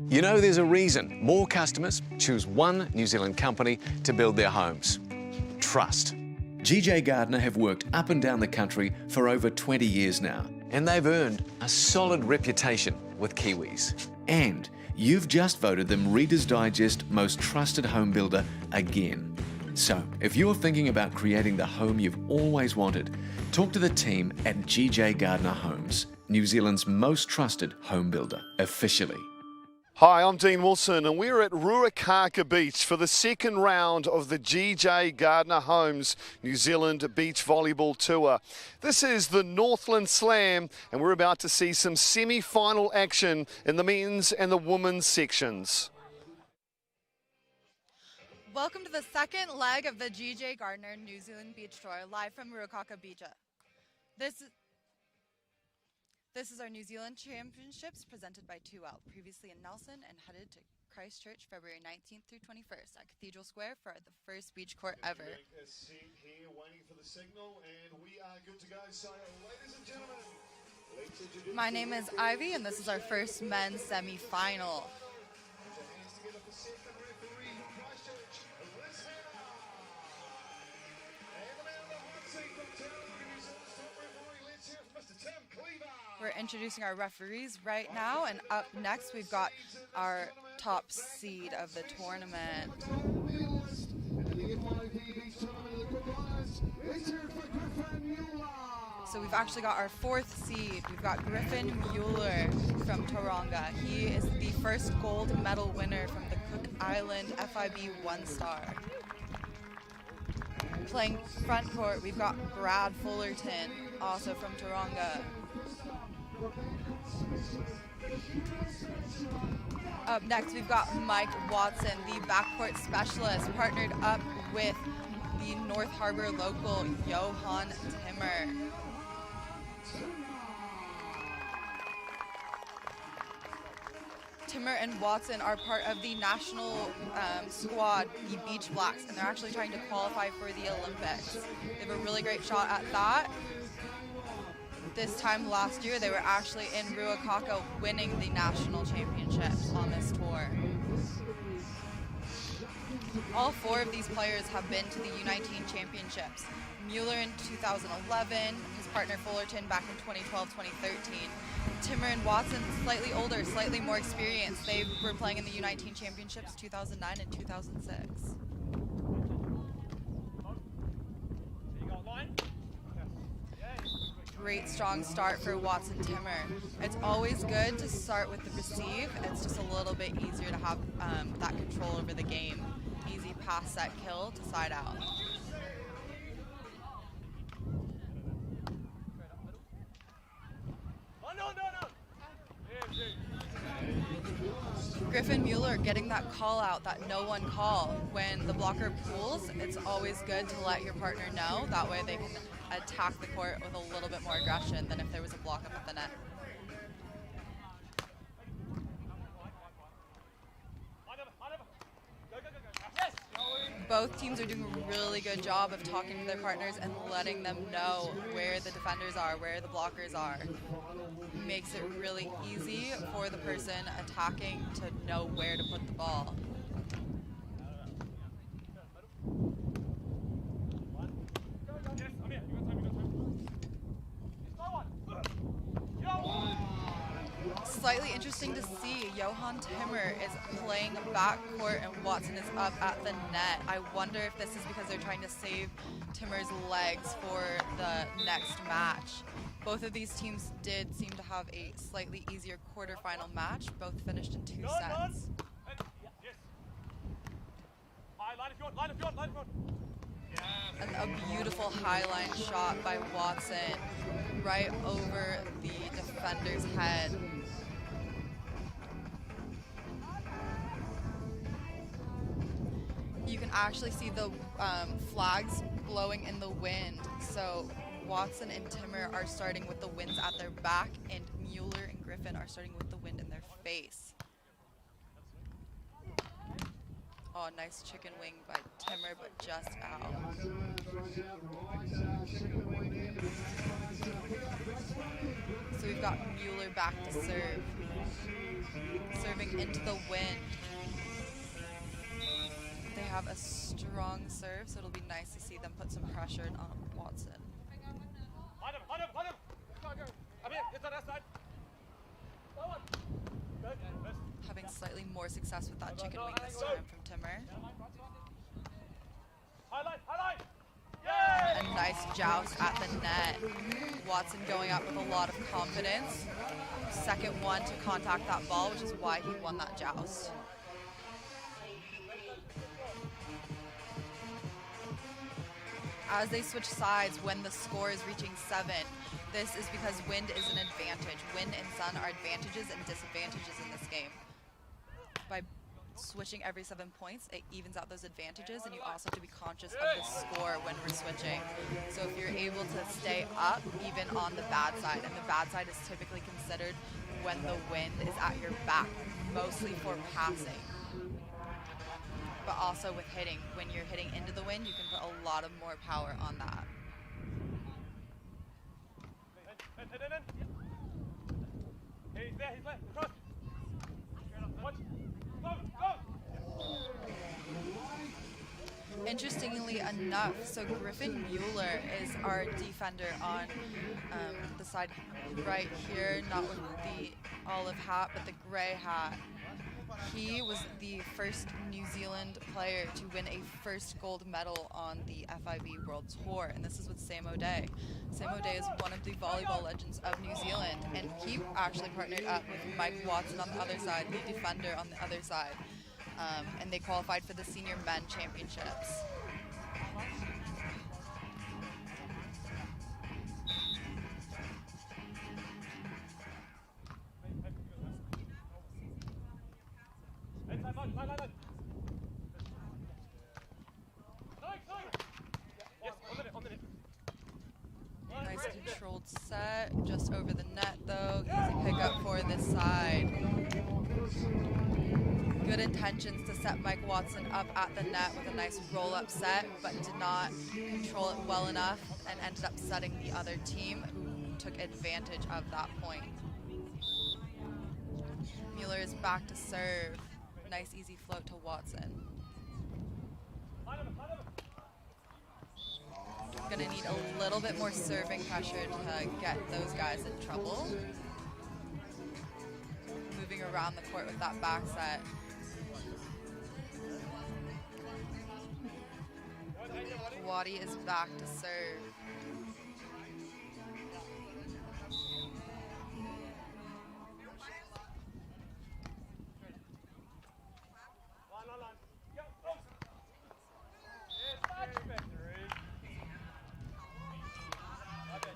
You know, there's a reason more customers choose one New Zealand company to build their homes. Trust. GJ Gardner have worked up and down the country for over 20 years now. And they've earned a solid reputation with Kiwis. And you've just voted them Reader's Digest Most Trusted Home Builder again. So, if you're thinking about creating the home you've always wanted, talk to the team at GJ Gardner Homes, New Zealand's most trusted home builder, officially. Hi, I'm Dean Wilson and we're at Ruakaka Beach for the second round of the GJ Gardner Homes New Zealand Beach Volleyball Tour. This is the Northland Slam and we're about to see some semi-final action in the men's and the women's sections. Welcome to the second leg of the GJ Gardner New Zealand Beach Tour, live from Ruakaka Beach. This is our New Zealand Championships presented by 2L, previously in Nelson and headed to Christchurch February 19th through 21st at Cathedral Square for the first beach court ever. A seat here waiting for the signal and we are good to go. So ladies and gentlemen, let's introduce my name is Ivy and this is our first men's semi-final. We're introducing our referees right now, and up next we've got our top seed of the tournament. So we've actually got our fourth seed. We've got Griffin Muller from Tauranga. He is the first gold medal winner from the Cook Island FIB 1-star. Playing front court, we've got Brad Fullerton, also from Tauranga. Up next, we've got Mike Watson, the backcourt specialist, partnered up with the North Harbour local, Johan Timmer. Timmer and Watson are part of the national squad, the Beach Blacks, and they're actually trying to qualify for the Olympics. They have a really great shot at that. This time last year, they were actually in Ruakaka winning the national championships on this tour. All four of these players have been to the U19 championships. Muller in 2011, his partner Fullerton back in 2012-2013. Timmer and Watson, slightly older, slightly more experienced. They were playing in the U19 championships 2009 and 2006. Great strong start for Watson Timmer. It's always good to start with the receive. It's just a little bit easier to have that control over the game. Easy pass, set, kill to side out. Griffin Muller getting that call out, that no one call. When the blocker pulls, it's always good to let your partner know. That way they can attack the court with a little bit more aggression than if there was a block up at the net. Both teams are doing a really good job of talking to their partners and letting them know where the defenders are, where the blockers are. Makes it really easy for the person attacking to know where to put the ball. Slightly interesting to see, Johan Timmer is playing backcourt and Watson is up at the net. I wonder if this is because they're trying to save Timmer's legs for the next match. Both of these teams did seem to have a slightly easier quarterfinal match. Both finished in 2 sets. And a beautiful highline shot by Watson right over the defender's head. You can actually see the flags blowing in the wind. So Watson and Timmer are starting with the winds at their back, and Muller and Griffin are starting with the wind in their face. Oh, Oh, nice chicken wing by Timmer, but just out. So we've got Muller back to serve. Serving into the wind. They have a strong serve, so it'll be nice to see them put some pressure on Watson. Having slightly more success with that chicken wing this time from Timmer. A nice joust at the net. Watson going up with a lot of confidence. Second one to contact that ball, which is why he won that joust. As they switch sides when the score is reaching 7, this is because wind is an advantage. Wind and sun are advantages and disadvantages in this game. By switching every 7 points, it evens out those advantages, and you also have to be conscious of the score when we're switching. So if you're able to stay up even on the bad side, and the bad side is typically considered when the wind is at your back, mostly for passing. But also with hitting, when you're hitting into the wind, you can put a lot of more power on that. Interestingly enough, so Griffin Muller is our defender on the side right here, not with the olive hat, but the gray hat. He was the first New Zealand player to win a first gold medal on the FIV World Tour, and this is with Sam O'Day. Sam O'Day is one of the volleyball legends of New Zealand, and he actually partnered up with Mike Watson on the other side, the defender on the other side, and they qualified for the Senior Men Championships. Nice controlled set, just over the net though. Easy pickup for this side. Good intentions to set Mike Watson up at the net with a nice roll-up set, but did not control it well enough and ended up setting the other team, who took advantage of that point. Muller is back to serve. Nice easy float to Watson. Gonna need a little bit more serving pressure to get those guys in trouble. Moving around the court with that back set. Waddy is back to serve.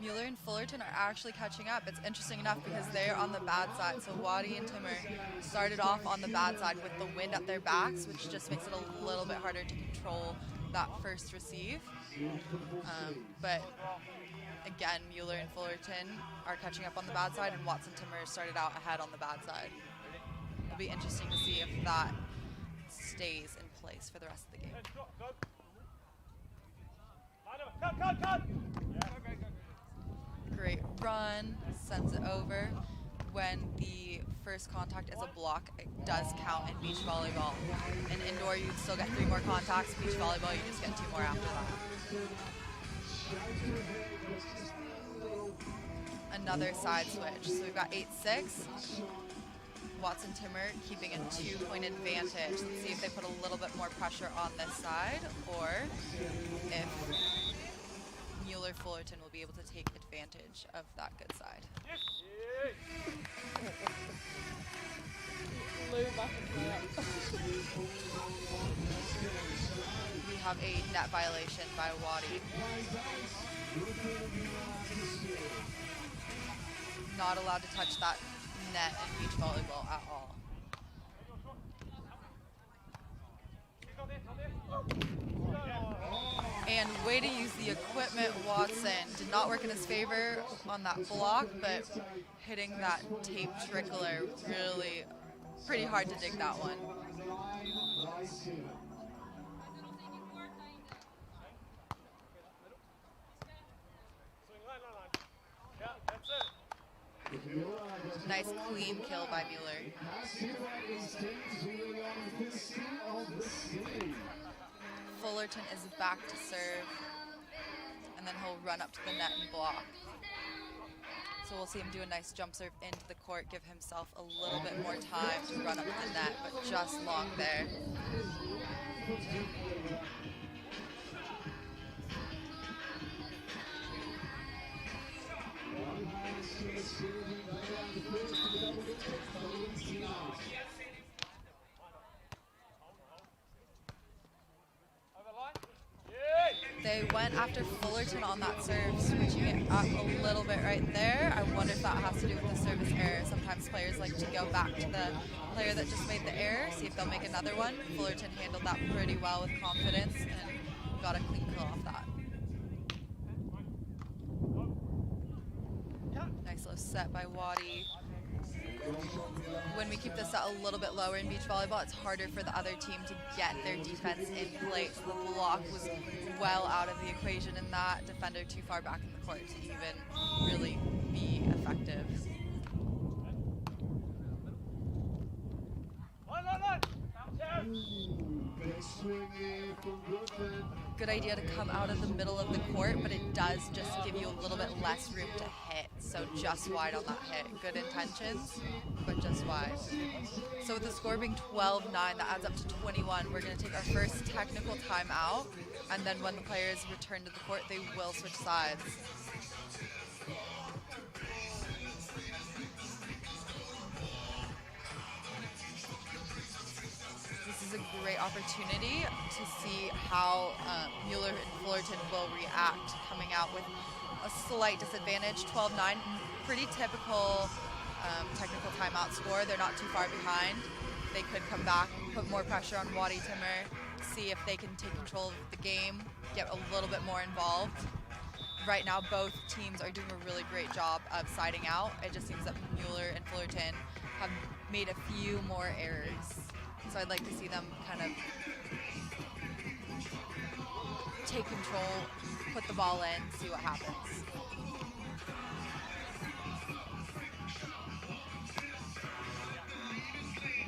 Muller and Fullerton are actually catching up. It's interesting enough because they're on the bad side. So Waddy and Timmer started off on the bad side with the wind at their backs, which just makes it a little bit harder to control that first receive. But again, Muller and Fullerton are catching up on the bad side, and Watson Timmer started out ahead on the bad side. It'll be interesting to see if that stays in place for the rest of the game. Great run, sends it over. When the first contact is a block, it does count in beach volleyball. In indoor, you'd still get 3 more contacts. Beach volleyball, you just get 2 more after that. Another side switch. So we've got 8-6. Watson Timmer keeping a 2-point advantage. Let's see if they put a little bit more pressure on this side, or if Muller Fullerton will be able to take advantage of that good side. We have a net violation by Waddy. Not allowed to touch that net in beach volleyball at all. And way to use the equipment, Watson. Did not work in his favor on that block, but hitting that tape trickler, really pretty hard to dig that one. Nice clean kill by Muller. Fullerton is back to serve, and then he'll run up to the net and block. So we'll see him do a nice jump serve into the court, give himself a little bit more time to run up to the net, but just long there. They went after Fullerton on that serve, switching it up a little bit right there. I wonder if that has to do with the service error. Sometimes players like to go back to the player that just made the error, see if they'll make another one. Fullerton handled that pretty well with confidence and got a clean kill off that. Nice little set by Waddy. When we keep this set a little bit lower in beach volleyball, it's harder for the other team to get their defense in place. The block was well out of the equation in that. Defender too far back in the court to even really be effective. Good idea to come out of the middle of the court, but it does just give you a little bit less room to hit. So just wide on that hit. Good intentions, but just wide. So with the score being 12-9, that adds up to 21. We're going to take our first technical timeout, and then when the players return to the court, they will switch sides. This is a great opportunity to see how Muller and Fullerton will react, coming out with a slight disadvantage, 12-9. Pretty typical technical timeout score. They're not too far behind. They could come back, put more pressure on Waddy Timmer, see if they can take control of the game, get a little bit more involved. Right now, both teams are doing a really great job of siding out. It just seems that Muller and Fullerton have made a few more errors. So I'd like to see them kind of take control, put the ball in, see what happens.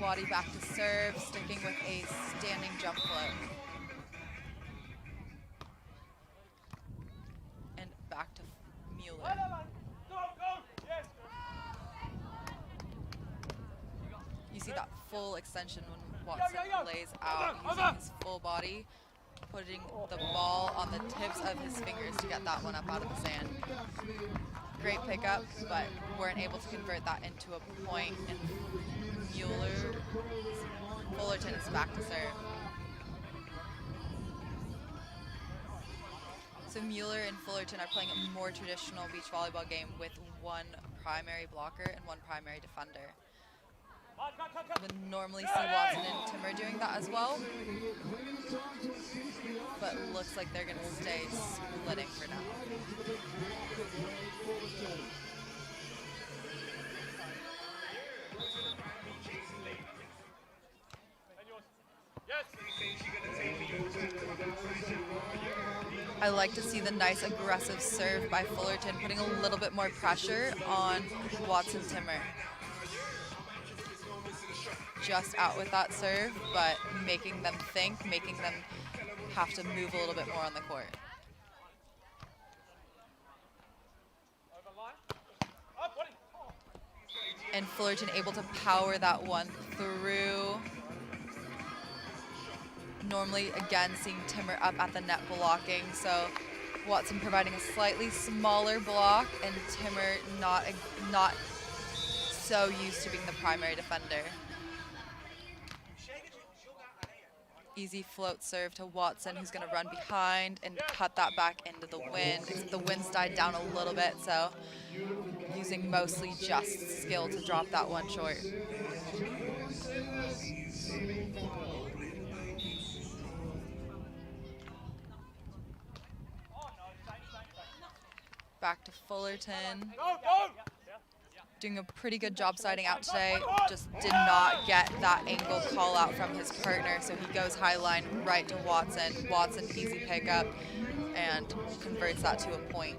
Waddy back to serve, sticking with a standing jump float. And back to Muller. You see that full extension when Watson lays out using his full body, putting the ball on the tips of his fingers to get that one up out of the sand. Great pickup, but weren't able to convert that into a point, and Fullerton is back to serve. So Muller and Fullerton are playing a more traditional beach volleyball game with one primary blocker and one primary defender. Would normally see Watson and Timmer doing that as well, but looks like they're going to stay splitting for now. I like to see the nice aggressive serve by Fullerton, putting a little bit more pressure on Watson Timmer. Just out with that serve, but making them think, making them have to move a little bit more on the court. And Fullerton able to power that one through. Normally, again, seeing Timmer up at the net blocking, so Watson providing a slightly smaller block, and Timmer not so used to being the primary defender. Easy float serve to Watson, who's going to run behind and cut that back into the wind. The wind's died down a little bit, so using mostly just skill to drop that one short. Back to Fullerton. Doing a pretty good job siding out today. Just did not get that angle call out from his partner, so he goes high line right to Watson. Watson easy pickup and converts that to a point.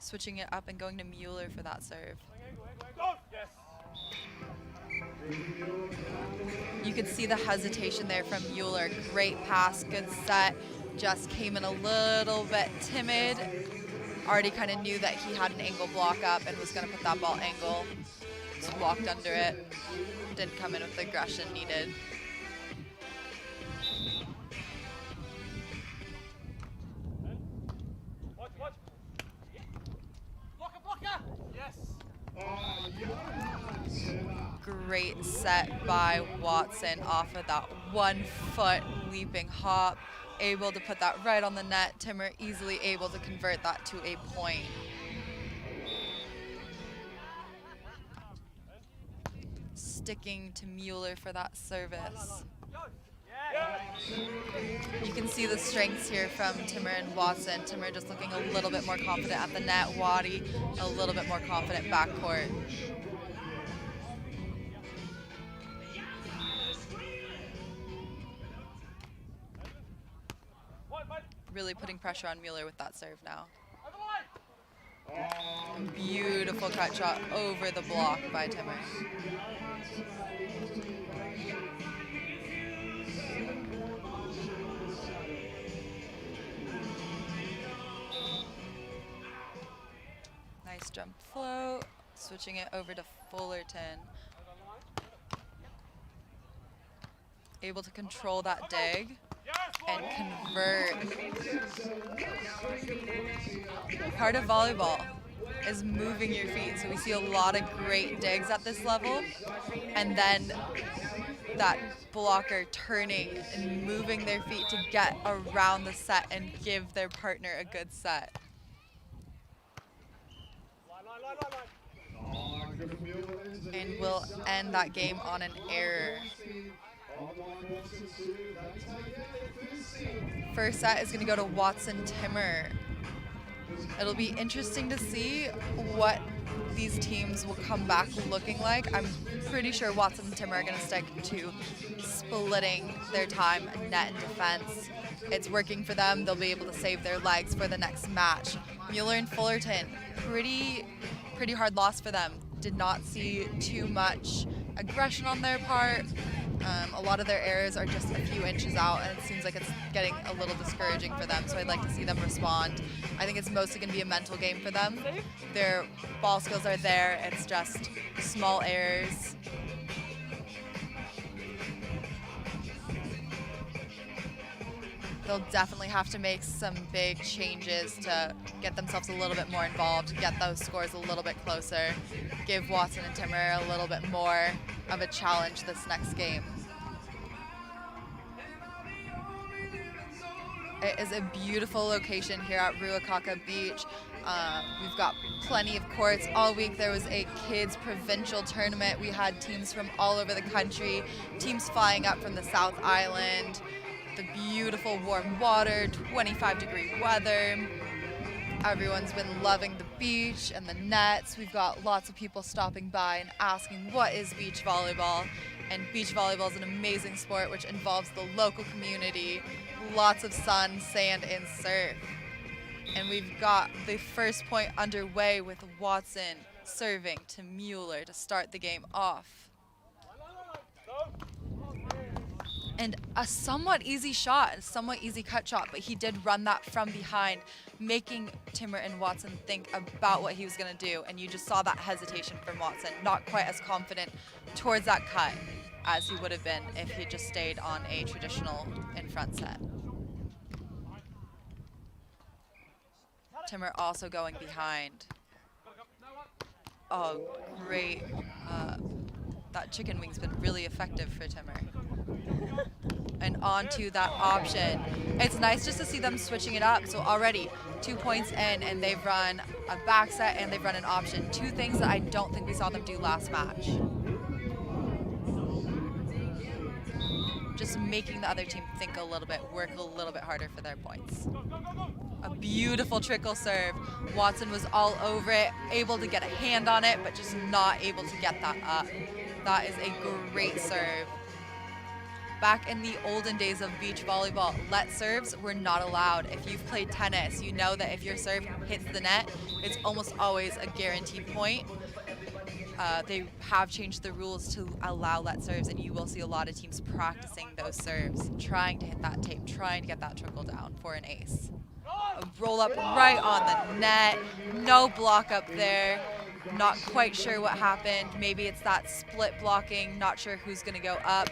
switching it up and going to Muller for that serve. You could see the hesitation there from Muller. Great pass, good set. Just came in a little bit timid. Already kind of knew that he had an angle block up and was going to put that ball angle. Just walked under it. Didn't come in with the aggression needed. Great set by Watson off of that 1 foot leaping hop. Able to put that right on the net. Timmer easily able to convert that to a point. Sticking to Muller for that service. You can see the strengths here from Timmer and Watson. Timmer just looking a little bit more confident at the net. Waddy a little bit more confident backcourt. Really putting pressure on Muller with that serve now. A beautiful cut shot over the block by Timmer. Nice jump float, switching it over to Fullerton. Able to control that dig and convert. Part of volleyball is moving your feet. So we see a lot of great digs at this level. And then that blocker turning and moving their feet to get around the set and give their partner a good set. And we'll end that game on an error. First set is going to go to Watson Timmer. It'll be interesting to see what these teams will come back looking like. I'm pretty sure Watson and Timmer are going to stick to splitting their time net and defense. It's working for them. They'll be able to save their legs for the next match. Muller and Fullerton, pretty hard loss for them. Did not see too much aggression on their part. A lot of their errors are just a few inches out, and it seems like it's getting a little discouraging for them, so I'd like to see them respond. I think it's mostly going to be a mental game for them. Their ball skills are there. It's just small errors. They'll definitely have to make some big changes to get themselves a little bit more involved, get those scores a little bit closer, give Watson and Timmer a little bit more of a challenge this next game. It is a beautiful location here at Ruakaka Beach. We've got plenty of courts. All week there was a kids provincial tournament. We had teams from all over the country, teams flying up from the South Island. The beautiful warm water, 25-degree weather. Everyone's been loving the beach and the nets. We've got lots of people stopping by and asking, what is beach volleyball? And beach volleyball is an amazing sport which involves the local community, lots of sun, sand, and surf. And we've got the first point underway with Watson serving to Muller to start the game off. And a somewhat easy shot, a somewhat easy cut shot, but he did run that from behind, making Timmer and Watson think about what he was going to do. And you just saw that hesitation from Watson, not quite as confident towards that cut as he would have been if he just stayed on a traditional in-front set. Timmer also going behind. Oh, great. That chicken wing's been really effective for Timmer. And onto that option. It's nice just to see them switching it up. So already 2 points in, and they've run a back set and they've run an option. Two things that I don't think we saw them do last match. Just making the other team think a little bit, work a little bit harder for their points. A beautiful trickle serve. Watson was all over it, able to get a hand on it, but just not able to get that up. That is a great serve Back in the olden days of beach volleyball, let serves were not allowed. If you've played tennis, you know that if your serve hits the net, it's almost always a guaranteed point. They have changed the rules to allow let serves, and you will see a lot of teams practicing those serves, trying to hit that tape, trying to get that trickle down for an ace. A roll up right on the net, no block up there. Not quite sure what happened. Maybe it's that split blocking, not sure who's gonna go up,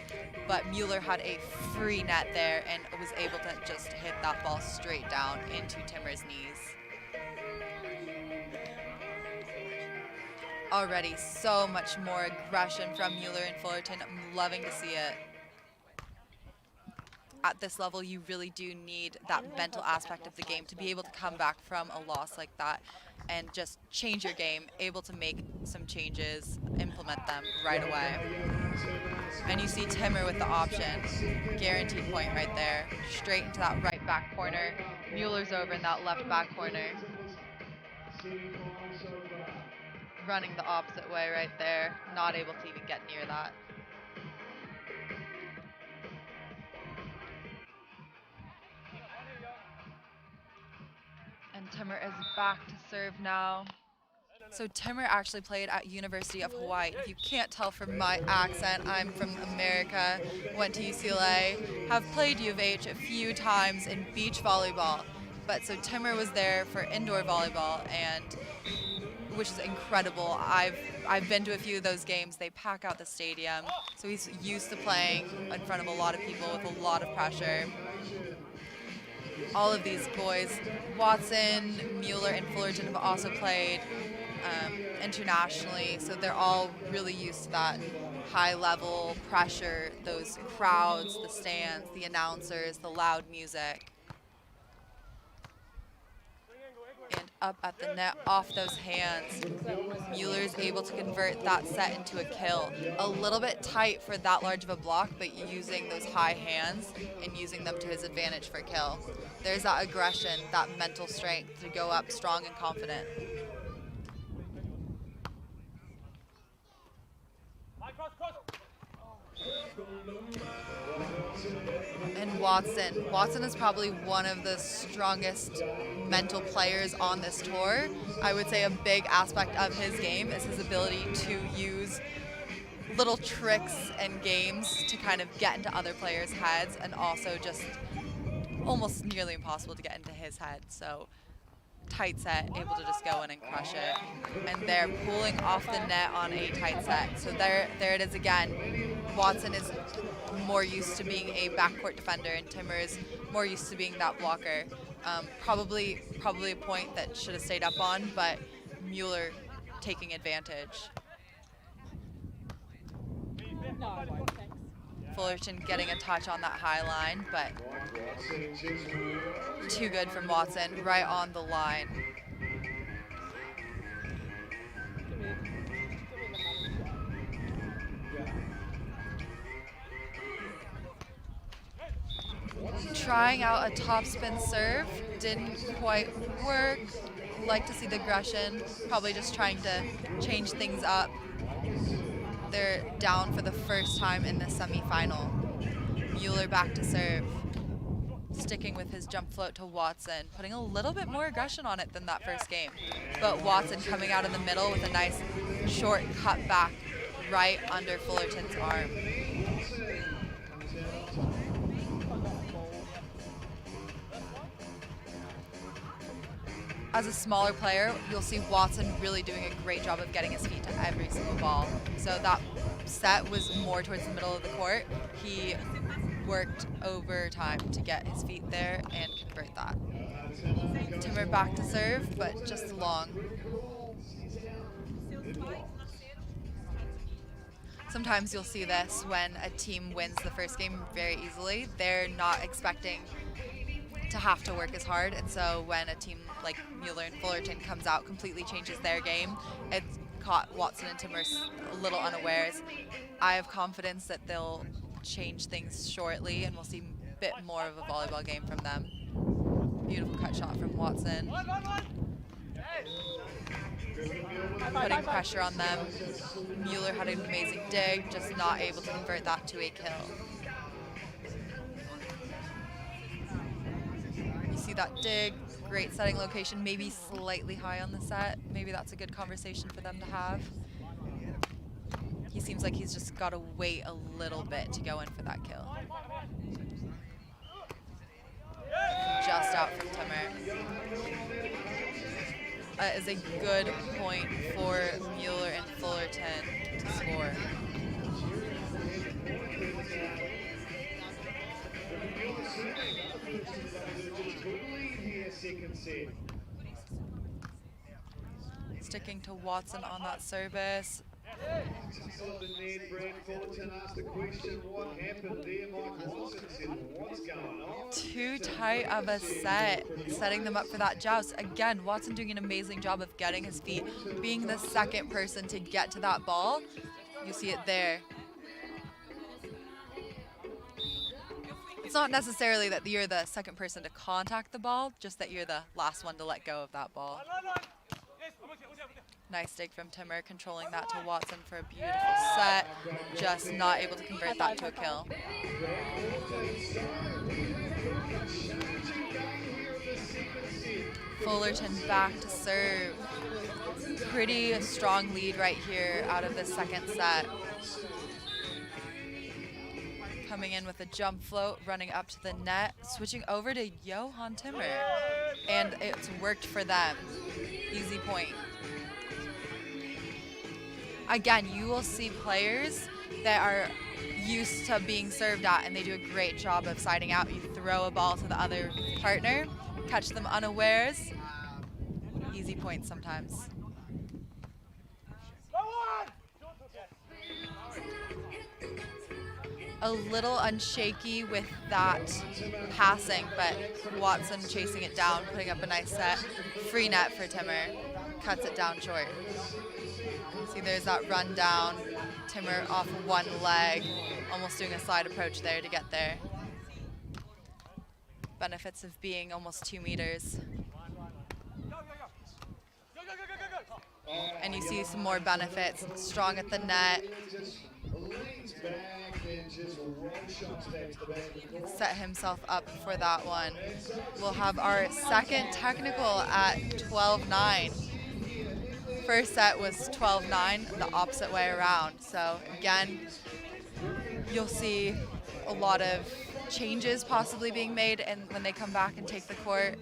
but Muller had a free net there and was able to just hit that ball straight down into Timmer's knees. Already so much more aggression from Muller and Fullerton. I'm loving to see it. At this level, you really do need that mental aspect of the game to be able to come back from a loss like that and just change your game, able to make some changes, implement them right away. And you see Timmer with the option. Guaranteed point right there. Straight into that right back corner. Muller's over in that left back corner. Running the opposite way right there. Not able to even get near that. And Timmer is back to serve now. So Timmer actually played at University of Hawaii. If you can't tell from my accent, I'm from America, went to UCLA, have played U of H a few times in beach volleyball. But so Timmer was there for indoor volleyball, and which is incredible. I've been to a few of those games. They pack out the stadium. So he's used to playing in front of a lot of people with a lot of pressure. All of these boys, Watson, Muller, and Fullerton have also played internationally, so they're all really used to that high level pressure, those crowds, the stands, the announcers, the loud music. And up at the net, off those hands, Muller's able to convert that set into a kill. A little bit tight for that large of a block, but using those high hands and using them to his advantage for a kill. There's that aggression, that mental strength to go up strong and confident. And Watson is probably one of the strongest mental players on this tour. I would say a big aspect of his game is his ability to use little tricks and games to kind of get into other players' heads, and also just almost nearly impossible to get into his head. So tight set, able to just go in and crush it. And they're pulling off the net on a tight set. So there it is again. Watson is more used to being a backcourt defender, and Timmer is more used to being that blocker. Probably a point that should have stayed up on, but Muller taking advantage. Fullerton getting a touch on that high line, but too good from Watson, right on the line. Trying out a topspin serve, didn't quite work. Like to see the aggression, probably just trying to change things up. They're down for the first time in the semifinal. Muller back to serve, sticking with his jump float to Watson, putting a little bit more aggression on it than that first game. But Watson coming out in the middle with a nice short cut back right under Fullerton's arm. As a smaller player, you'll see Watson really doing a great job of getting his feet to every single ball. So that set was more towards the middle of the court. He worked overtime to get his feet there and convert that. Timmer back to serve, but just long. Sometimes you'll see this when a team wins the first game very easily. They're not expecting to have to work as hard, and so when a team like Muller and Fullerton comes out, completely changes their game, it caught Watson and Timmer a little unawares. I have confidence that they'll change things shortly, and we'll see a bit more of a volleyball game from them. Beautiful cut shot from Watson. Putting pressure on them. Muller had an amazing dig, just not able to convert that to a kill. see that dig, great setting location, maybe slightly high on the set. Maybe that's a good conversation for them to have. He seems like he's just got to wait a little bit to go in for that kill. Just out from Timmer. That is a good point for Muller and Fullerton to score. Sticking to Watson on that service. Too tight of a set, setting them up for that joust. Again, Watson doing an amazing job of getting his feet, being the second person to get to that ball. You see it there. It's not necessarily that you're the second person to contact the ball, just that you're the last one to let go of that ball. Nice dig from Timmer, controlling that to Watson for a beautiful set. Just not able to convert that to a kill. Fullerton back to serve. Pretty strong lead right here out of the second set. Coming in with a jump float, running up to the net, switching over to Johan Timmer. And it's worked for them. Easy point. Again, you will see players that are used to being served at, and they do a great job of siding out. You throw a ball to the other partner, catch them unawares. Easy points sometimes. A little unshaky with that passing, but Watson chasing it down, putting up a nice set. Free net for Timmer, cuts it down short. See, there's that run down. Timmer off one leg, almost doing a slide approach there to get there. Benefits of being almost 2 meters. And you see some more benefits. Strong at the net. Set himself up for that one. We'll have our second technical at 12-9. First set was 12-9, the opposite way around. So again, you'll see a lot of changes possibly being made, and when they come back and take the court,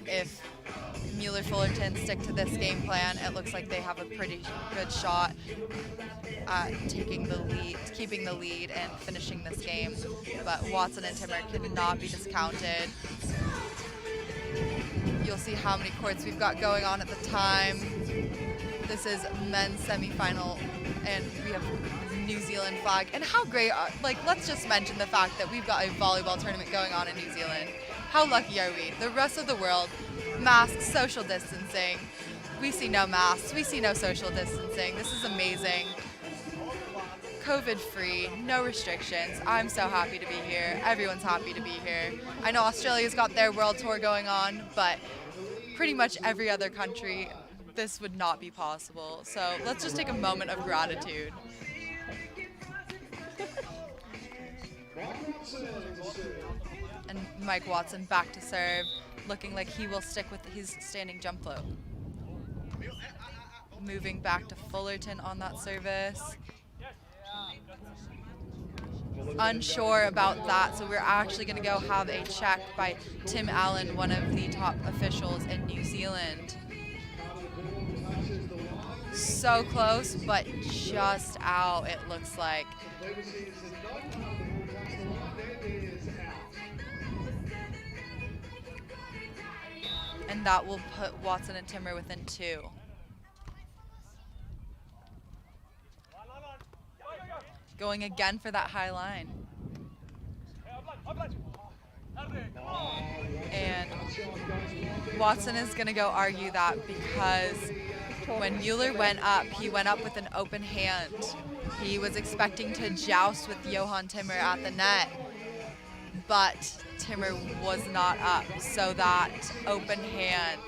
if Muller Fullerton stick to this game plan, it looks like they have a pretty good shot at taking the lead, keeping the lead and finishing this game. But Watson and Timmer cannot be discounted. You'll see how many courts we've got going on at the time. This is men's semifinal, and we have New Zealand flag. And how great, let's just mention the fact that we've got a volleyball tournament going on in New Zealand. How lucky are we? The rest of the world, masks, social distancing. We see no masks, we see no social distancing. This is amazing. COVID-free, no restrictions. I'm so happy to be here. Everyone's happy to be here. I know Australia's got their world tour going on, but pretty much every other country, this would not be possible. So let's just take a moment of gratitude. And Mike Watson back to serve, looking like he will stick with his standing jump float. Moving back to Fullerton on that service. Unsure about that, so we're actually going to go have a check by Tim Allen, one of the top officials in New Zealand. So close, but just out, it looks like. And that will put Watson and Timmer within 2. Going again for that high line. And Watson is going to go argue that because when Muller went up, he went up with an open hand. He was expecting to joust with Johan Timmer at the net, but Timmer was not up, so that open hand.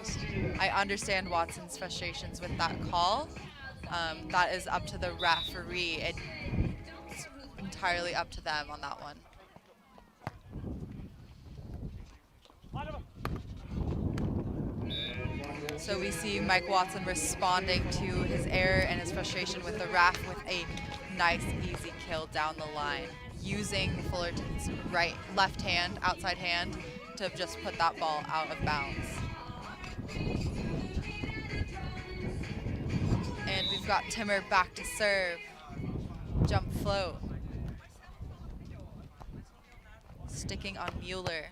I understand Watson's frustrations with that call. That is up to the referee. It's entirely up to them on that one. So we see Mike Watson responding to his error and his frustration with the ref with a nice, easy kill down the line, using Fullerton's left hand, outside hand, to just put that ball out of bounds. And we've got Timmer back to serve. Jump float. Sticking on Muller.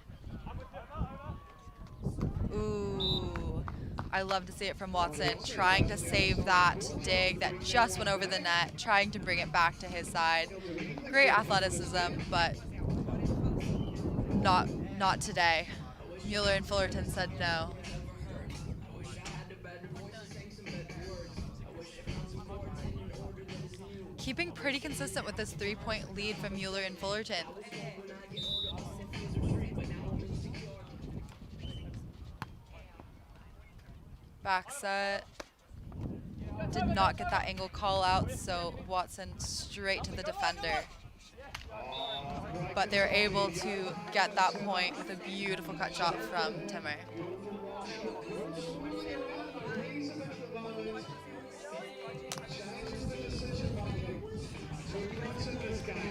Ooh, I love to see it from Watson, trying to save that dig that just went over the net, trying to bring it back to his side. Great athleticism, but not today. Muller and Fullerton said no. Keeping pretty consistent with this 3-point lead from Muller and Fullerton. Back set. Did not get that angle call out, so Watson straight to the defender. But they're able to get that point with a beautiful cut shot from Timmer.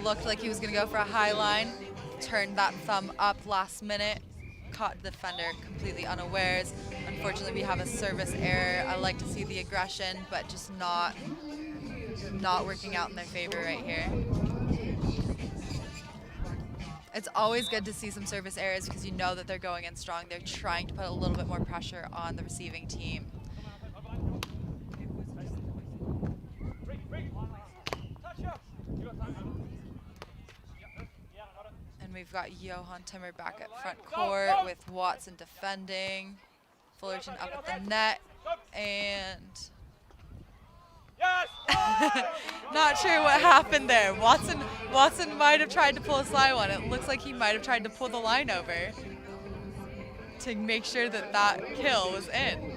Looked like he was going to go for a high line, turned that thumb up last minute, caught the defender completely unawares. Unfortunately, we have a service error. I like to see the aggression, but just not working out in their favor right here. It's always good to see some service errors because you know that they're going in strong. They're trying to put a little bit more pressure on the receiving team. And we've got Johan Timmer back at front court with Watson defending. Fullerton up at the net, and not sure what happened there. Watson might have tried to pull a sly one. It looks like he might have tried to pull the line over to make sure that that kill was in.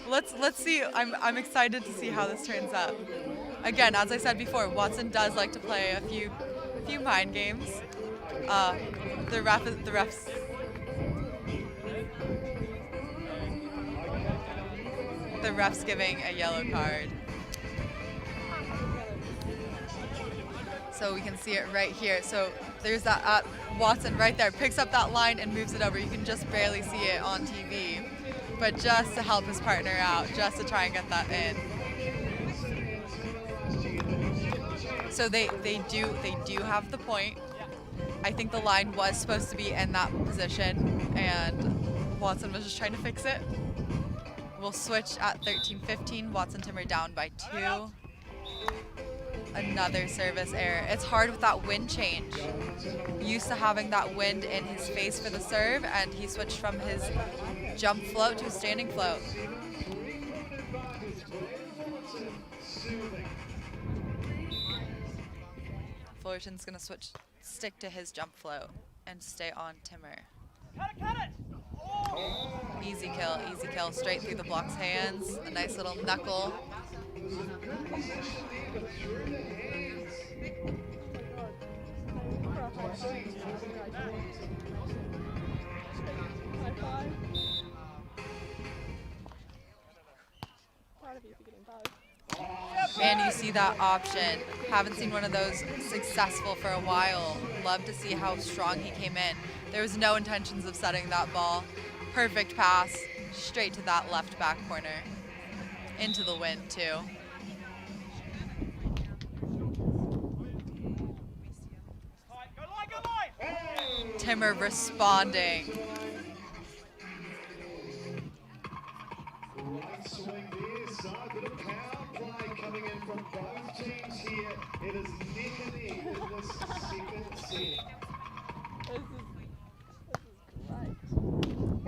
Let's see. I'm excited to see how this turns out. Again, as I said before, Watson does like to play a few mind games. The refs. The ref's giving a yellow card. So we can see it right here. So there's that Watson right there, picks up that line and moves it over. You can just barely see it on TV, but just to help his partner out, just to try and get that in. So they do have the point. I think the line was supposed to be in that position, and Watson was just trying to fix it. We'll switch at 13-15. Watson Timmer down by 2. Another service error. It's hard with that wind change. Used to having that wind in his face for the serve, and he switched from his jump float to a standing float. Fullerton's gonna stick to his jump float and stay on Timmer. Cut it! Easy kill, straight through the block's hands. A nice little knuckle. And you see that option. Haven't seen one of those successful for a while. Love to see how strong he came in. There was no intentions of setting that ball. Perfect pass, straight to that left back corner. Into the wind too. Timmer responding.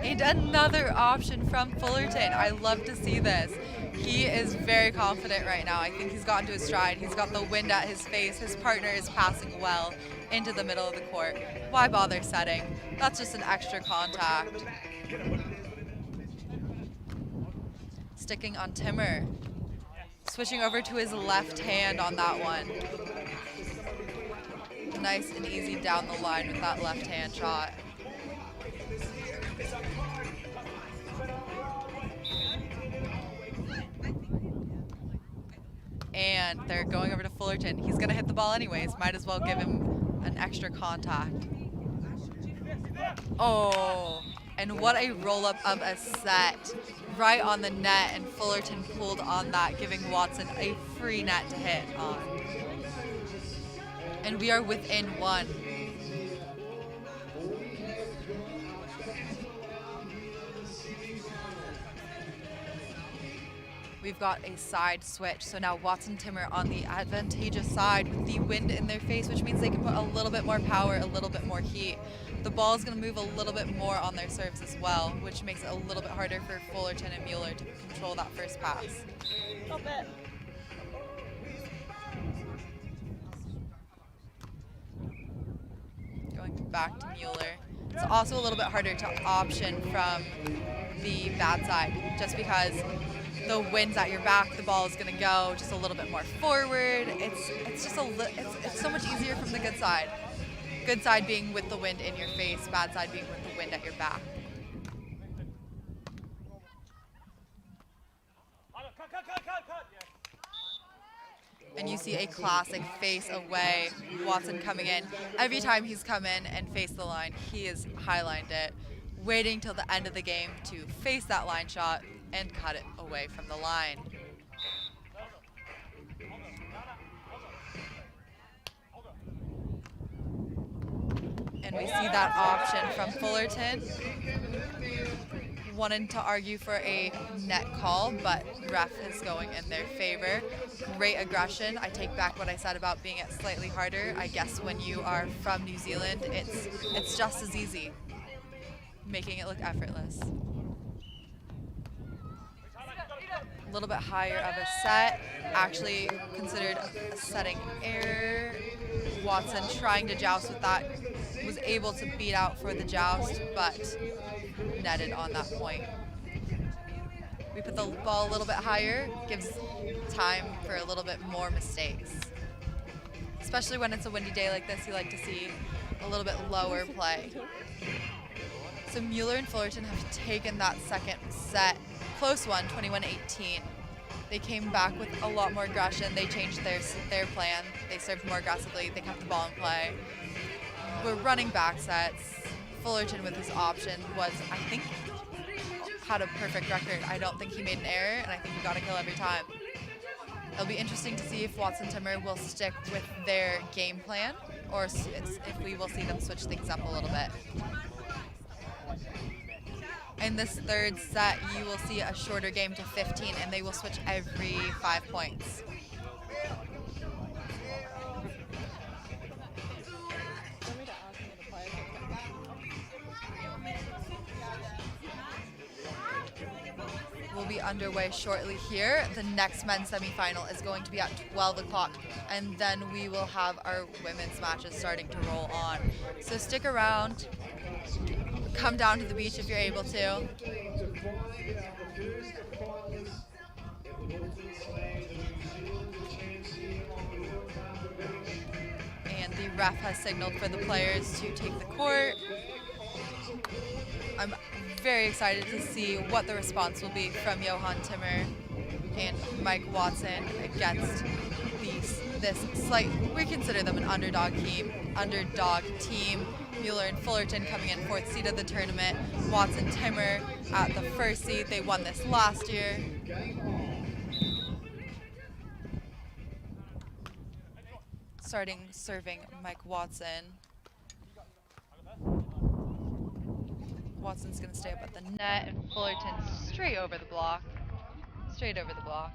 And another option from Fullerton. I love to see this. He is very confident right now. I think he's gotten to his stride. He's got the wind at his face. His partner is passing well into the middle of the court. Why bother setting? That's just an extra contact. Sticking on Timmer. Switching over to his left hand on that one. Nice and easy down the line with that left hand shot. and they're going over to Fullerton. He's going to hit the ball anyways. Might as well give him an extra contact. Oh, and what a roll-up of a set. Right on the net, and Fullerton pulled on that, giving Watson a free net to hit on. And we are within one. We've got a side switch, so now Watson Timmer on the advantageous side with the wind in their face, which means they can put a little bit more power, a little bit more heat. The ball is going to move a little bit more on their serves as well, which makes it a little bit harder for Fullerton and Muller to control that first pass. A little bit. Going back to Muller. It's also a little bit harder to option from the bad side, just because the wind's at your back, the ball is going to go just a little bit more forward. It's just it's so much easier from the good side. Good side being with the wind in your face, bad side being with the wind at your back. And you see a classic face away, Watson coming in. Every time he's come in and faced the line, he has highlined it, waiting till the end of the game to face that line shot and cut it away from the line. And we see that option from Fullerton. Wanted to argue for a net call, but ref is going in their favor. Great aggression. I take back what I said about being it slightly harder. I guess when you are from New Zealand, it's just as easy, making it look effortless. A little bit higher of a set, actually considered a setting error. Watson trying to joust with that, was able to beat out for the joust, but netted on that point. We put the ball a little bit higher, gives time for a little bit more mistakes. Especially when it's a windy day like this, you like to see a little bit lower play. So Muller and Fullerton have taken that second set. Close one, 21-18. They came back with a lot more aggression. They changed their plan. They served more aggressively. They kept the ball in play. We're running back sets. Fullerton with his option was, I think, had a perfect record. I don't think he made an error, and I think he got a kill every time. It'll be interesting to see if Watson Timmer will stick with their game plan, or if we will see them switch things up a little bit. In this third set, you will see a shorter game to 15, and they will switch every 5 points. We'll be underway shortly here. The next men's semifinal is going to be at 12 o'clock, and then we will have our women's matches starting to roll on. So stick around. Come down to the beach if you're able to. And the ref has signaled for the players to take the court. I'm very excited to see what the response will be from Johan Timmer and Mike Watson against we consider them an underdog team. Muller and Fullerton coming in 4th seed of the tournament. Watson Timmer at the 1st seed. They won this last year. Serving Mike Watson. Watson's going to stay up at the net, and Fullerton straight over the block. Straight over the block.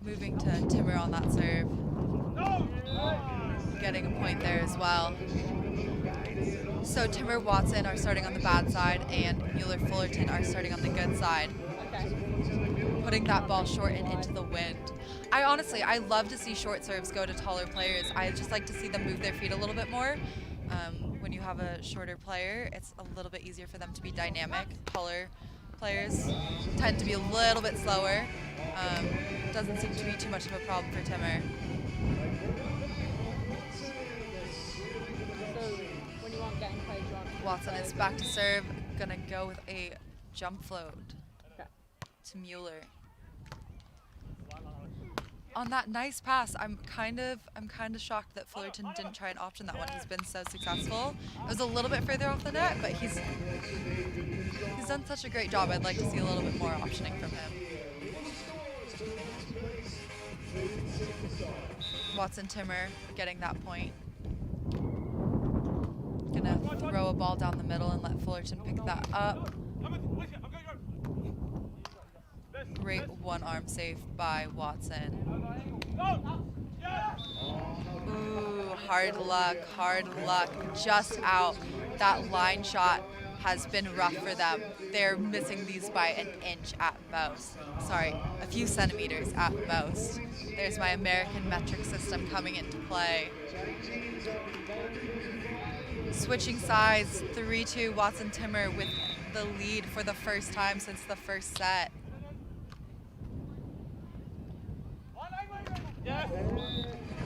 Moving to Timmer on that serve. Getting a point there as well. So Timmer, Watson are starting on the bad side, and Muller, Fullerton are starting on the good side. Okay. Putting that ball short and into the wind. I love to see short serves go to taller players. I just like to see them move their feet a little bit more. When you have a shorter player, it's a little bit easier for them to be dynamic. Taller players tend to be a little bit slower. Doesn't seem to be too much of a problem for Timmer. Watson is back to serve, gonna go with a jump float to Muller. On that nice pass, I'm kind of shocked that Fullerton didn't try and option that one. He's been so successful. It was a little bit further off the net, but he's done such a great job. I'd like to see a little bit more optioning from him. Watson Timmer getting that point. Gonna throw a ball down the middle and let Fullerton pick that up. Great one-arm save by Watson. Ooh, hard luck, just out. That line shot has been rough for them. They're missing these by an inch at most. Sorry, a few centimeters at most. There's my American metric system coming into play. Switching sides, 3-2 Watson Timmer with the lead for the first time since the first set.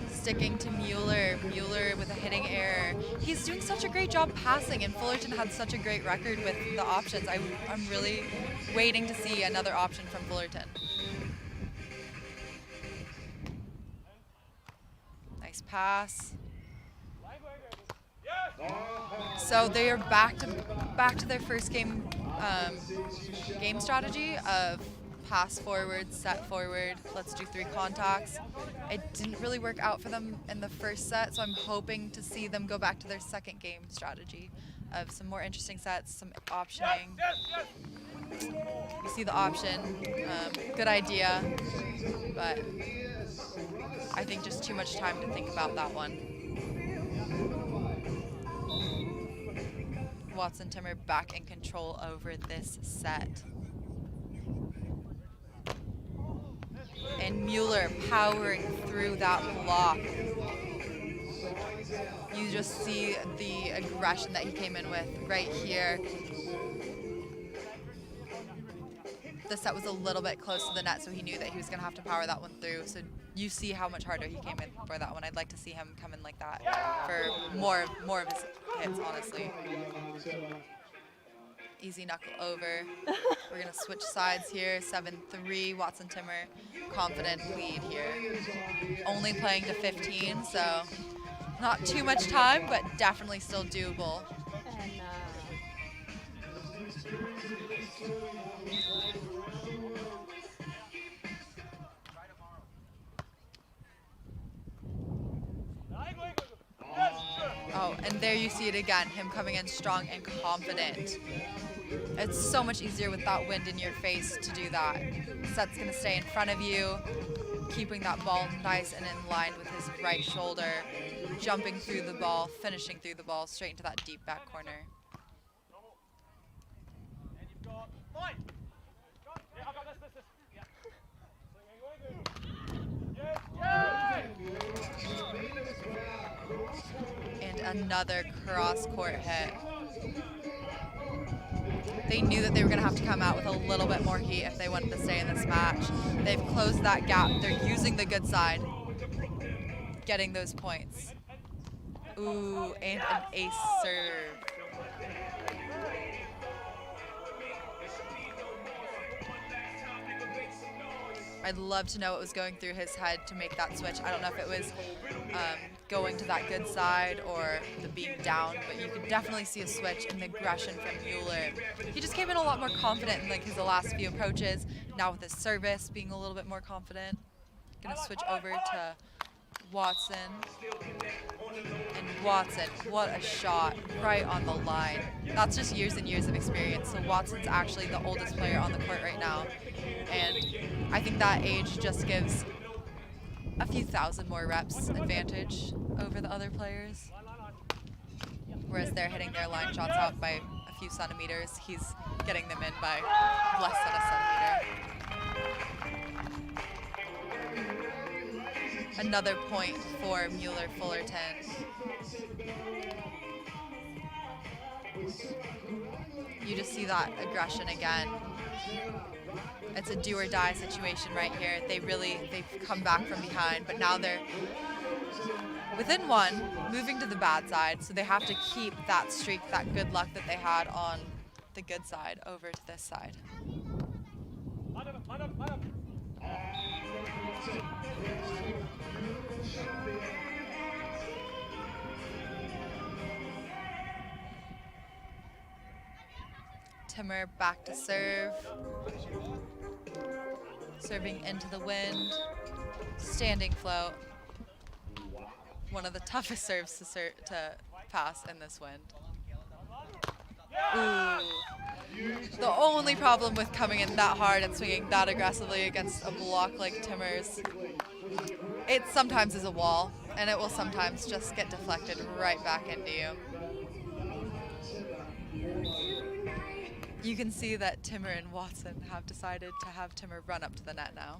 Sticking to Muller with a hitting error. He's doing such a great job passing, and Fullerton had such a great record with the options. I'm really waiting to see another option from Fullerton. Nice pass. So they are back to their first game strategy of pass forward, set forward, let's do 3 contacts. It didn't really work out for them in the first set, so I'm hoping to see them go back to their second game strategy of some more interesting sets, some optioning. You see the option, good idea, but I think just too much time to think about that one. Watson Timmer back in control over this set. And Muller powering through that block. You just see the aggression that he came in with right here. The set was a little bit close to the net, so he knew that he was going to have to power that one through. So you see how much harder he came in for that one. I'd like to see him come in like that for more of his hits, honestly. Easy knuckle over. We're gonna switch sides here. 7-3, Watson Timmer, confident lead here. Only playing to 15, so not too much time, but definitely still doable. Oh, and there you see it again, him coming in strong and confident. It's so much easier with that wind in your face to do that. Set's gonna stay in front of you, keeping that ball nice and in line with his right shoulder, jumping through the ball, finishing through the ball, straight into that deep back corner. And another cross-court hit. They knew that they were going to have to come out with a little bit more heat if they wanted to stay in this match. They've closed that gap. They're using the good side, getting those points. Ooh, and an ace serve. I'd love to know what was going through his head to make that switch. I don't know if it was going to that good side or the being down, but you could definitely see a switch in the aggression from Muller. He just came in a lot more confident in like his last few approaches. Now with his service being a little bit more confident. Gonna switch over to Watson. And Watson, what a shot, right on the line. That's just years and years of experience. So Watson's actually the oldest player on the court right now. And I think that age just gives a few thousand more reps advantage over the other players. Whereas they're hitting their line shots out by a few centimeters, he's getting them in by less than a centimeter. Another point for Muller Fullerton. You just see that aggression again. It's a do or die situation right here. They've come back from behind, but now they're within one, moving to the bad side, so they have to keep that streak, that good luck that they had on the good side over to this side. Timur back to serve. Serving into the wind. Standing float. One of the toughest serves to pass in this wind. Ooh. The only problem with coming in that hard and swinging that aggressively against a block like Timur's, it sometimes is a wall, and it will sometimes just get deflected right back into you. You can see that Timur and Watson have decided to have Timur run up to the net now.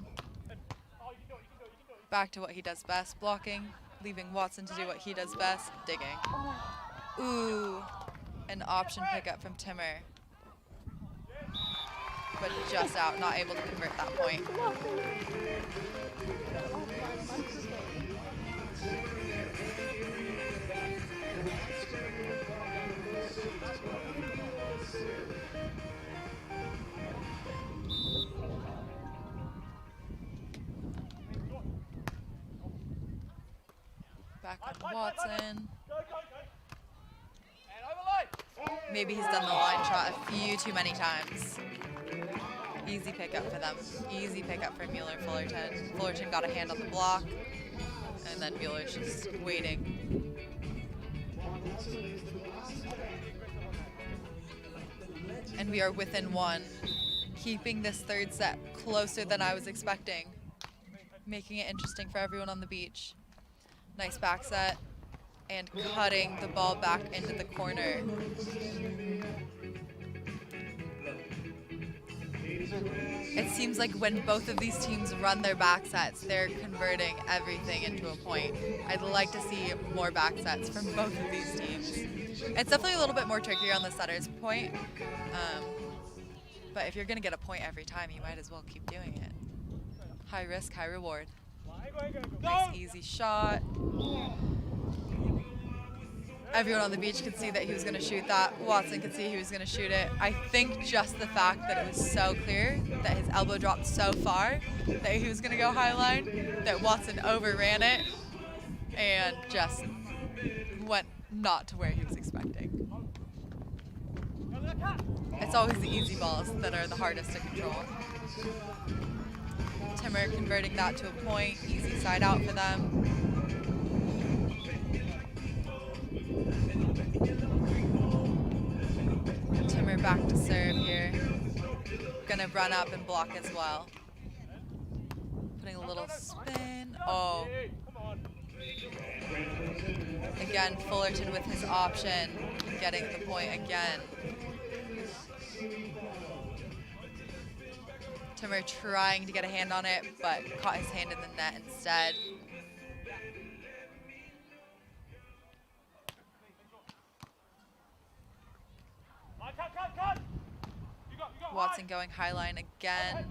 Back to what he does best, blocking, leaving Watson to do what he does best, digging. Ooh, an option pickup from Timur. But just out, not able to convert that point. Back on Watson. Maybe he's done the line shot a few too many times. Easy pickup for them. Easy pickup for Muller Fullerton. Fullerton got a hand on the block, and then Muller's just waiting. And we are within one, keeping this third set closer than I was expecting, making it interesting for everyone on the beach. Nice back set, and cutting the ball back into the corner. It seems like when both of these teams run their back sets, they're converting everything into a point. I'd like to see more back sets from both of these teams. It's definitely a little bit more tricky on the setter's point, but if you're going to get a point every time, you might as well keep doing it. High risk, high reward. Nice easy shot. Everyone on the beach could see that he was going to shoot that. Watson could see he was going to shoot it. I think just the fact that it was so clear, that his elbow dropped so far, that he was going to go high line, that Watson overran it and just went not to where he was expecting. It's always the easy balls that are the hardest to control. Timur converting that to a point, easy side out for them. Timur back to serve here. Gonna run up and block as well. Putting a little spin. Oh. Again, Fullerton with his option, getting the point again. Timur trying to get a hand on it, but caught his hand in the net instead. Watson going high line again.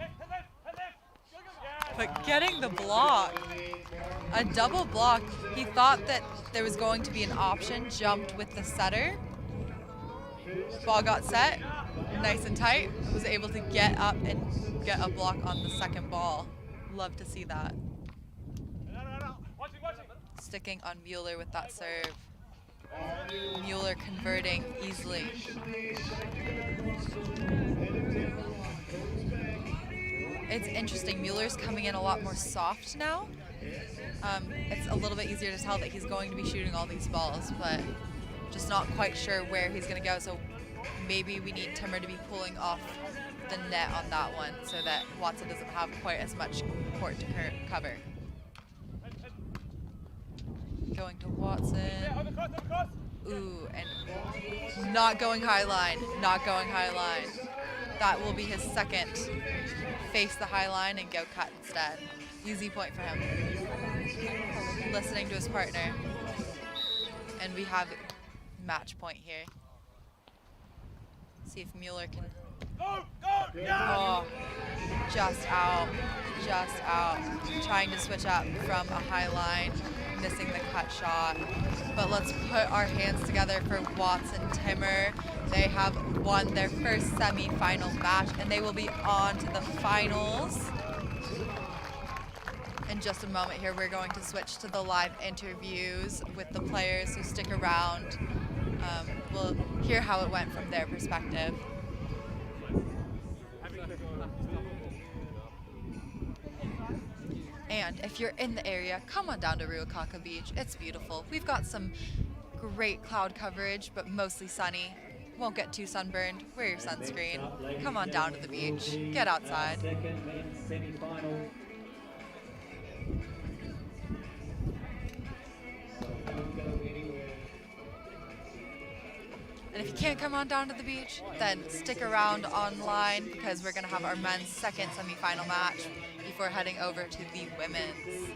But getting the block. A double block. He thought that there was going to be an option, jumped with the setter. Ball got set, nice and tight. Was able to get up and get a block on the second ball. Love to see that. Sticking on Muller with that serve. Muller converting easily. It's interesting, Muller's coming in a lot more soft now. It's a little bit easier to tell that he's going to be shooting all these balls, but just not quite sure where he's gonna go, so maybe we need Timur to be pulling off the net on that one so that Watson doesn't have quite as much court to cover. Going to Watson. Ooh, and not going high line, not going high line. That will be his second. Face the high line and go cut instead. Easy point for him. Listening to his partner. And we have match point here. See if Muller can. Oh, just out. Trying to switch up from a high line, missing the cut shot. But let's put our hands together for Watson Timmer. They have won their first semi-final match, and they will be on to the finals. In just a moment here, we're going to switch to the live interviews with the players, so stick around. We'll hear how it went from their perspective. And if you're in the area, come on down to Ruakaka Beach. It's beautiful. We've got some great cloud coverage, but mostly sunny. Won't get too sunburned. Wear your sunscreen. Come on down to the beach. Get outside. And if you can't come on down to the beach, then stick around online because we're going to have our men's second semi-final match before heading over to the women's.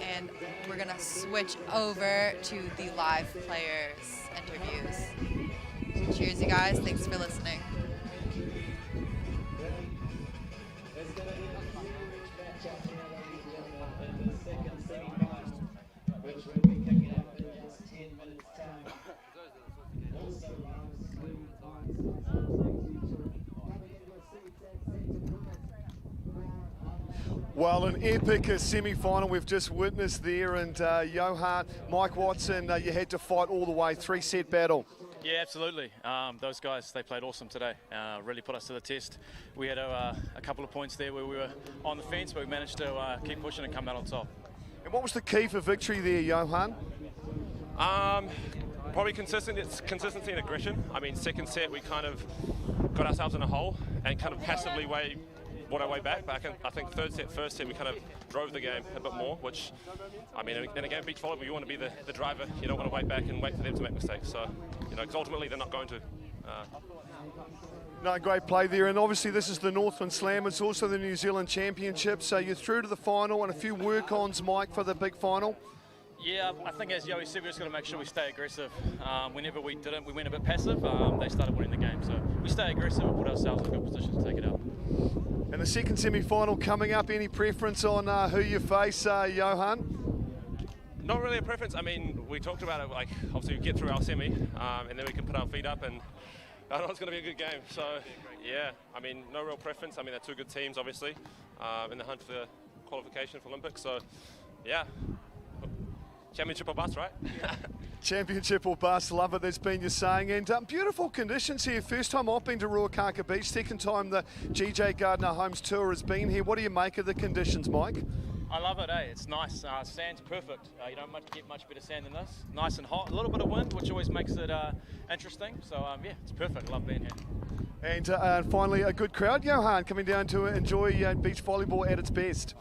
And we're going to switch over to the live players interviews. Cheers, you guys. Thanks for listening. Well, an epic semi-final we've just witnessed there, and Johan, Mike Watson, you had to fight all the way, 3-set battle. Yeah, absolutely. Those guys, they played awesome today. Really put us to the test. We had a couple of points there where we were on the fence, but we managed to keep pushing and come out on top. And what was the key for victory there, Johan? Probably consistency and aggression. I mean, second set, we kind of got ourselves in a hole and kind of passively brought our way back. But I think third set, first set, we kind of drove the game a bit more, which, I mean, in a game of beach volleyball, you want to be the driver. You don't want to wait back and wait for them to make mistakes. So, you know, because ultimately they're not going to. No, great play there, and obviously this is the Northland Slam. It's also the New Zealand Championship, so you're through to the final and a few work-ons, Mike, for the big final. Yeah, I think as Yowie said, we just got to make sure we stay aggressive. Whenever we didn't, we went a bit passive. They started winning the game, so we stay aggressive and put ourselves in a good position to take it out. And the second semi-final coming up, any preference on who you face, Johan? Not really a preference. I mean, we talked about it, like, obviously we get through our semi, and then we can put our feet up, and I know it's going to be a good game. So, yeah, I mean, no real preference. I mean, they're two good teams, obviously, in the hunt for qualification for Olympics. So, yeah, championship or bust, right? Championship or bust, love it, that's been your saying. And beautiful conditions here. First time I've been to Ruakaka Beach, second time the GJ Gardner Homes Tour has been here. What do you make of the conditions, Mike? I love it, It's nice. Sand's perfect. You don't get much better sand than this. Nice and hot. A little bit of wind, which always makes it interesting. So, yeah, it's perfect. I love being here. And finally, a good crowd, Johan, coming down to enjoy beach volleyball at its best.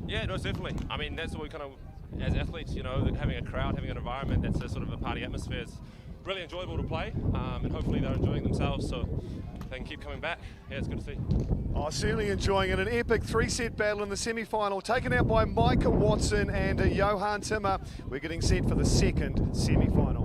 Yeah, no, definitely. I mean, that's what we kind of, as athletes, you know, having a crowd, having an environment that's a sort of a party atmosphere is really enjoyable to play, and hopefully they're enjoying themselves so they can keep coming back. Yeah, it's good to see. Oh, certainly enjoying it. An epic 3-set battle in the semi-final, taken out by Mike Watson and Johan Timmer. We're getting set for the second semi-final.